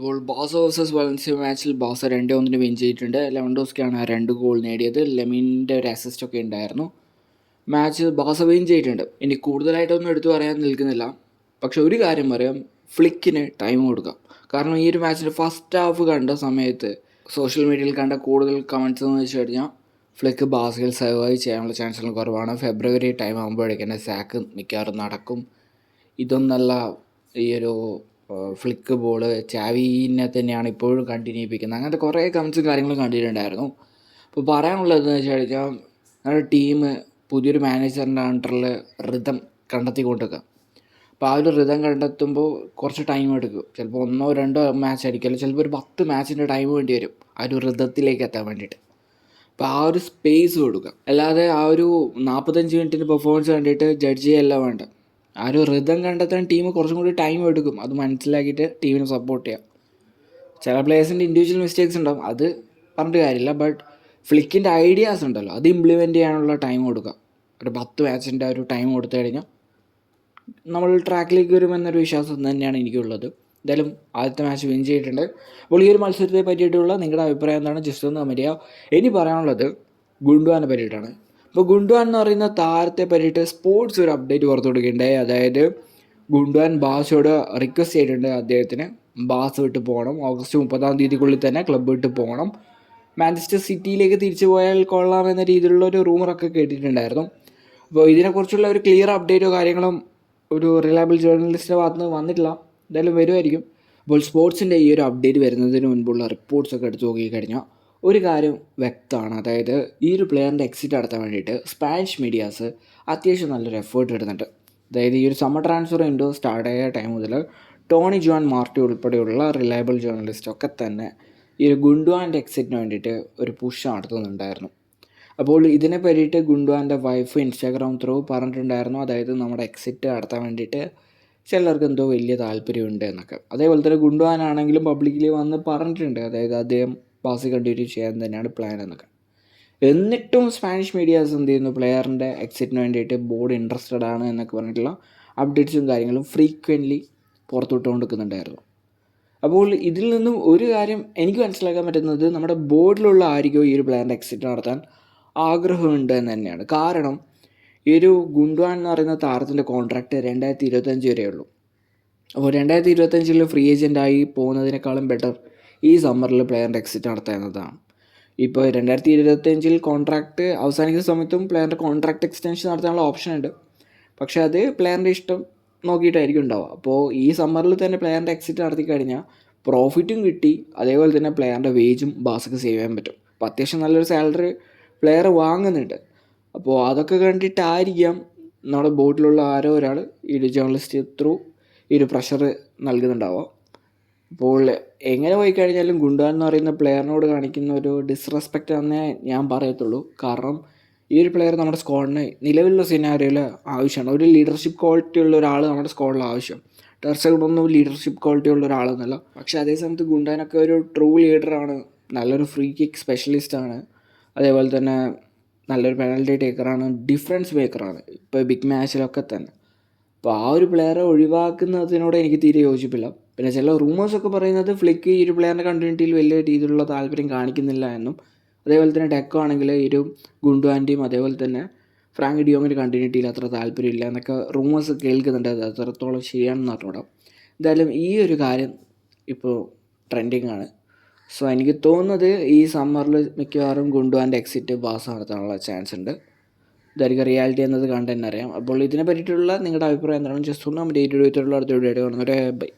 അപ്പോൾ ബാസ versus Valencia മാച്ചിൽ ബാസ 2-1 win ചെയ്തിട്ടുണ്ട്. ലെവൻഡോസ്കിയാണ് ആ 2 ഗോൾ നേടിയത്. ലെമിൻ്റെ ഒരു അസിസ്റ്റ് ഒക്കെ ഉണ്ടായിരുന്നു. മാച്ച് ബാസ വിൻ ചെയ്തിട്ടുണ്ട്. ഇനി കൂടുതലായിട്ടൊന്നും എടുത്തു പറയാൻ നിൽക്കുന്നില്ല. പക്ഷെ ഒരു കാര്യം പറയാം, ഫ്ലിക്കിന് ടൈം കൊടുക്കാം. കാരണം ഈ ഒരു മാച്ചിൻ്റെ ഫസ്റ്റ് ഹാഫ് കണ്ട സമയത്ത് സോഷ്യൽ മീഡിയയിൽ കണ്ട കൂടുതൽ കമൻറ്റ്സ് എന്ന് വെച്ച് കഴിഞ്ഞാൽ ഫ്ലിക്ക് ബാസയിൽ സർവൈവ് ചെയ്യാനുള്ള ചാൻസുകൾ കുറവാണ്. ഫെബ്രുവരി ടൈം ആകുമ്പോഴേക്കും സാക്ക് മിക്കവാറും നടക്കും. ഇതൊന്നല്ല ഈ ഒരു ഫ്ലിക്ക് ബോൾ ചാവീനെ തന്നെയാണ് ഇപ്പോഴും കണ്ടിന്യൂ ചെയ്യിപ്പിക്കുന്നത്. അങ്ങനത്തെ കുറേ കമൻസും കാര്യങ്ങളും കണ്ടിട്ടുണ്ടായിരുന്നു. അപ്പോൾ പറയാനുള്ളതെന്ന് വെച്ച് കഴിഞ്ഞാൽ നമ്മുടെ ടീം പുതിയൊരു മാനേജറിൻ്റെ അണ്ടറിൽ റിതം കണ്ടെത്തിക്കൊണ്ടിരിക്കുക. അപ്പോൾ ആ ഒരു റിതം കണ്ടെത്തുമ്പോൾ കുറച്ച് ടൈം എടുക്കും. ചിലപ്പോൾ 1-2 മാച്ച് ആയിരിക്കും, ചിലപ്പോൾ ഒരു 10 മാച്ചിൻ്റെ ടൈം വേണ്ടി വരും ആ ഒരു റിതത്തിലേക്ക് എത്താൻ വേണ്ടിയിട്ട്. അപ്പോൾ ആ ഒരു സ്പേസ് കൊടുക്കുക. അല്ലാതെ ആ ഒരു 45 മിനിറ്റിൻ്റെ പെർഫോമൻസ് കണ്ടിട്ട് ജഡ്ജ് ചെയ്യല്ല വേണ്ട. ആ ഒരു റിതം കണ്ടെത്താൻ ടീം കുറച്ചും കൂടി ടൈം എടുക്കും. അത് മനസ്സിലാക്കിയിട്ട് ടീമിനെ സപ്പോർട്ട് ചെയ്യാം. ചില പ്ലേയേഴ്സിൻ്റെ ഇൻഡിവിജ്വൽ മിസ്റ്റേക്സ് ഉണ്ടാവും, അത് പറഞ്ഞിട്ട് കാര്യമില്ല. ബട്ട് ഫ്ലിക്കിൻ്റെ ഐഡിയാസ് ഉണ്ടല്ലോ, അത് ഇംപ്ലിമെൻറ്റ് ചെയ്യാനുള്ള ടൈം കൊടുക്കുക. ഒരു 10 മാച്ചിൻ്റെ ഒരു ടൈം കൊടുത്തു കഴിഞ്ഞാൽ നമ്മൾ ട്രാക്കിലേക്ക് വരുമെന്നൊരു വിശ്വാസം തന്നെയാണ് എനിക്കുള്ളത്. എന്തായാലും ആദ്യത്തെ മാച്ച് വിൻ ചെയ്തിട്ടുണ്ട്. അപ്പോൾ ഈ ഒരു മത്സരത്തെ പറ്റിയിട്ടുള്ള നിങ്ങളുടെ അഭിപ്രായം എന്താണ്, ജസ്റ്റ് ഒന്ന് കമൻറ്റ് ചെയ്യുക. ഇനി പറയാനുള്ളത് ഗുണ്ടുവാനെ പറ്റിയിട്ടാണ്. ഇപ്പോൾ ഗുണ്ടുവാൻ എന്ന് പറയുന്ന താരത്തെ പറ്റിയിട്ട് സ്പോർട്സ് ഒരു അപ്ഡേറ്റ് പുറത്തു കൊടുക്കുകയുണ്ടായി. അതായത് ഗുണ്ടുവാൻ ബാസോട് റിക്വസ്റ്റ് ചെയ്തിട്ടുണ്ട് അദ്ദേഹത്തിന് ബാസ് വിട്ട് പോകണം. ഓഗസ്റ്റ് 30-ാം തീയതിക്കുള്ളിൽ തന്നെ ക്ലബ്ബ് വിട്ട് പോകണം. മാഞ്ചസ്റ്റർ സിറ്റിയിലേക്ക് തിരിച്ചു പോയാൽ കൊള്ളാമെന്ന രീതിയിലുള്ള ഒരു റൂമറൊക്കെ കേട്ടിട്ടുണ്ടായിരുന്നു. അപ്പോൾ ഇതിനെക്കുറിച്ചുള്ള ഒരു ക്ലിയർ അപ്ഡേറ്റോ കാര്യങ്ങളും ഒരു റിലയബിൾ ജേർണലിസ്റ്റിൻ്റെ ഭാഗത്ത് നിന്ന് വന്നിട്ടില്ല. എന്തായാലും വരുമായിരിക്കും. അപ്പോൾ സ്പോർട്സിൻ്റെ ഈ ഒരു അപ്ഡേറ്റ് വരുന്നതിന് മുൻപുള്ള റിപ്പോർട്ട്സൊക്കെ എടുത്ത് നോക്കിക്കഴിഞ്ഞാൽ ഒരു കാര്യം വ്യക്തമാണ്. അതായത് ഈ ഒരു പ്ലെയറിൻ്റെ എക്സിറ്റ് നടത്താൻ വേണ്ടിയിട്ട് സ്പാനിഷ് മീഡിയാസ് അത്യാവശ്യം നല്ലൊരു എഫേർട്ട് ഇടുന്നുണ്ട്. അതായത് ഈ ഒരു സമ്മർ ട്രാൻസ്ഫർ വിൻഡോ സ്റ്റാർട്ടായ ടൈം മുതൽ ടോണി ജോൺ മാർട്ടി ഉൾപ്പെടെയുള്ള റിലയബിൾ ജേർണലിസ്റ്റൊക്കെ തന്നെ ഈ ഒരു ഗുണ്ടുവാൻ്റെ എക്സിറ്റിന് വേണ്ടിയിട്ട് ഒരു പുഷ് നടത്തുന്നുണ്ടായിരുന്നു. അപ്പോൾ ഇതിനെ പറ്റിയിട്ട് ഗുണ്ടുവാൻ്റെ വൈഫ് ഇൻസ്റ്റാഗ്രാം ത്രൂ പറഞ്ഞിട്ടുണ്ടായിരുന്നു. അതായത് നമ്മുടെ എക്സിറ്റ് നടത്താൻ വേണ്ടിയിട്ട് ചിലർക്ക് എന്തോ വലിയ താല്പര്യമുണ്ട് എന്നൊക്കെ. അതേപോലെ തന്നെ ഗുണ്ടുവാനാണെങ്കിലും പബ്ലിക്കലി വന്ന് പറഞ്ഞിട്ടുണ്ട്. അതായത് അദ്ദേഹം ബാസി കണ്ടിന്യൂ ചെയ്യാൻ തന്നെയാണ് പ്ലാൻ എന്നൊക്കെ. എന്നിട്ടും സ്പാനിഷ് മീഡിയാസ് എന്ത് ചെയ്യുന്നു, പ്ലെയറിൻ്റെ എക്സിറ്റിന് വേണ്ടിയിട്ട് ബോർഡ് ഇൻട്രസ്റ്റഡ് ആണ് എന്നൊക്കെ പറഞ്ഞിട്ടുള്ള അപ്ഡേറ്റ്സും കാര്യങ്ങളും ഫ്രീക്വൻ്റ്ലി പുറത്തുവിട്ടുകൊണ്ടിരിക്കുന്നുണ്ടായിരുന്നു. അപ്പോൾ ഇതിൽ നിന്നും ഒരു കാര്യം എനിക്ക് മനസ്സിലാക്കാൻ പറ്റുന്നത്, നമ്മുടെ ബോർഡിലുള്ള ആർക്കോ ഈ ഒരു പ്ലെയറിൻ്റെ എക്സിറ്റ് നടത്താൻ ആഗ്രഹമുണ്ട് എന്ന് തന്നെയാണ്. കാരണം ഈ ഒരു ഗുണ്ടുവാൻ എന്ന് പറയുന്ന താരത്തിൻ്റെ കോൺട്രാക്റ്റ് 2025 വരെയുള്ളൂ. അപ്പോൾ 2025 ഫ്രീ ഏജൻ്റായി പോകുന്നതിനേക്കാളും ബെറ്റർ ഈ സമ്മറിൽ പ്ലെയറിൻ്റെ എക്സിറ്റ് നടത്തുക എന്നതാണ്. ഇപ്പോൾ 2025 കോൺട്രാക്റ്റ് അവസാനിക്കുന്ന സമയത്തും പ്ലെയറിൻ്റെ കോൺട്രാക്റ്റ് എക്സ്റ്റൻഷൻ നടത്താനുള്ള ഓപ്ഷൻ ഉണ്ട്. പക്ഷേ അത് പ്ലെയറിൻ്റെ ഇഷ്ടം നോക്കിയിട്ടായിരിക്കും ഉണ്ടാവുക. അപ്പോൾ ഈ സമ്മറിൽ തന്നെ പ്ലെയറിൻ്റെ എക്സിറ്റ് നടത്തി കഴിഞ്ഞാൽ പ്രോഫിറ്റും കിട്ടി, അതേപോലെ തന്നെ പ്ലെയറിൻ്റെ വേജും ബാസക്ക് സേവ് ചെയ്യാൻ പറ്റും. അപ്പോൾ അത്യാവശ്യം നല്ലൊരു സാലറി പ്ലെയർ വാങ്ങുന്നുണ്ട്. അപ്പോൾ അതൊക്കെ കണ്ടിട്ടായിരിക്കാം നമ്മുടെ ബോർഡിലുള്ള ആരോ ഒരാൾ ഈ ഒരു ജേർണലിസ്റ്റ് ത്രൂ ഈ ഒരു പ്രഷർ നൽകുന്നുണ്ടാവുക. അപ്പോൾ എങ്ങനെ പോയി കഴിഞ്ഞാലും ഗുണ്ടാൻ എന്ന് പറയുന്ന പ്ലെയറിനോട് കാണിക്കുന്ന ഒരു ഡിസ്റെസ്പെക്റ്റ് എന്നേ ഞാൻ പറയത്തുള്ളൂ. കാരണം ഈ ഒരു പ്ലെയർ നമ്മുടെ സ്ക്വാഡിന് നിലവിലുള്ള സിനാരിയോയിൽ ആവശ്യമാണ്. ഒരു ലീഡർഷിപ്പ് ക്വാളിറ്റി ഉള്ള ഒരാൾ നമ്മുടെ സ്ക്വാഡിൽ ആവശ്യം. ടെർസൈഡൊന്നും ലീഡർഷിപ്പ് ക്വാളിറ്റി ഉള്ള ഒരാളെന്നല്ല. പക്ഷേ അതേ സമയത്ത് ഗുണ്ടാനൊക്കെ ഒരു ട്രൂ ലീഡറാണ്, നല്ലൊരു ഫ്രീ കിക്ക് സ്പെഷ്യലിസ്റ്റാണ്, അതേപോലെ തന്നെ നല്ലൊരു പെനൽറ്റി ടേക്കറാണ്, ഡിഫറൻസ് മേക്കറാണ് ഇപ്പോൾ ബിഗ് മാച്ചിലൊക്കെ തന്നെ. അപ്പോൾ ആ ഒരു പ്ലെയറെ ഒഴിവാക്കുന്നതിനോട് എനിക്ക് തീരെ യോജിപ്പില്ല. പിന്നെ ചില റൂമേഴ്സൊക്കെ പറയുന്നത് ഫ്ലിക്ക് ഈ ഒരു പ്ലെയറിൻ്റെ കണ്ടിന്യൂറ്റിയിൽ വലിയ രീതിയിലുള്ള താല്പര്യം കാണിക്കുന്നില്ല എന്നും, അതേപോലെ തന്നെ ഡെക്കോ ആണെങ്കിൽ ഈ ഒരു ഗുണ്ടുവാൻ്റെയും അതേപോലെ തന്നെ ഫ്രാങ്ക് ഡിയോങ്ങിൻ്റെ കണ്ടിന്യൂറ്റിയിൽ അത്ര താല്പര്യമില്ല എന്നൊക്കെ റൂമേഴ്സ് കേൾക്കുന്നുണ്ട്. അത് അത്രത്തോളം ശരിയാണെന്ന് അറിഞ്ഞൂടാം. എന്തായാലും ഈ ഒരു കാര്യം ഇപ്പോൾ ട്രെൻഡിങ് ആണ്. സോ എനിക്ക് തോന്നുന്നത് ഈ സമ്മറിൽ മിക്കവാറും ഗുണ്ടുവാൻ്റെ എക്സിറ്റ് ബാസ നടത്താനുള്ള ചാൻസ് ഉണ്ട്. ഇതായിരിക്കും റിയാലിറ്റി എന്നത് കണ്ട് തന്നെ അറിയാം. അപ്പോൾ ഇതിനെ പറ്റിയിട്ടുള്ള നിങ്ങളുടെ അഭിപ്രായം എന്താണ്, ജസ്റ്റ് ഒന്ന് നമ്മുടെ അടുത്ത വീഡിയോ കാണുന്നവരെ ബൈ.